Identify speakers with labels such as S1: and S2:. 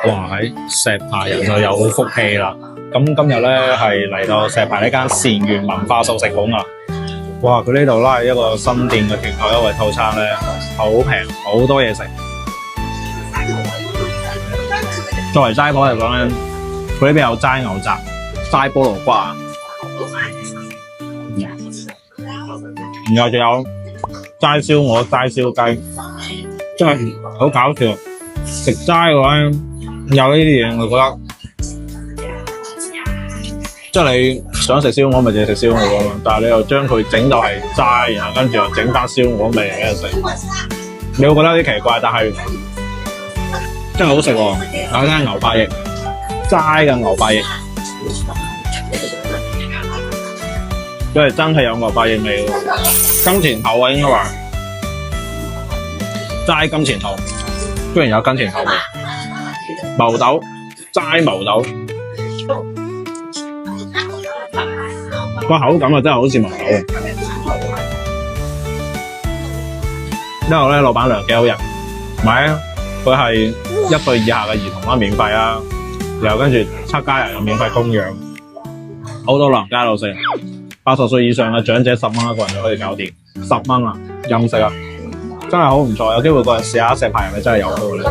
S1: 哇！喺石排人就有福氣啦。咁今日咧係嚟到石排呢間善緣文化素食館啊！哇！佢呢度啦係一個新店嘅團購優惠套餐咧，好平，好多嘢食。作為齋鋪嚟講咧，佢呢邊有齋牛雜、齋菠蘿瓜，然後仲有齋燒鵝、齋燒雞，真係好搞笑。食齋嘅話有呢啲嘢，我覺得即係你想食燒鵝咪淨係食燒鵝咯，但係你又將佢整到係齋，然後跟住又整翻燒鵝味嚟食，你會覺得有啲奇怪，但係真係好食喎！睇下牛百翼，齋嘅牛百翼，佢係真係有牛百翼味喎，金錢頭啊應該話齋金錢頭。居然有金錢頭味，毛豆齋毛豆，個口感啊真係好似毛豆。之後咧，老闆娘幾好人，買啊，佢係1歲以下嘅兒童啦，免費啊，然後跟住7家人又免費供養，好多老人家喺度食，80歲以上嘅長者10蚊一個人就可以搞掂，10蚊啊，任食啊！真係好唔錯，有機會過嚟試下石排人咪真係有好嘅。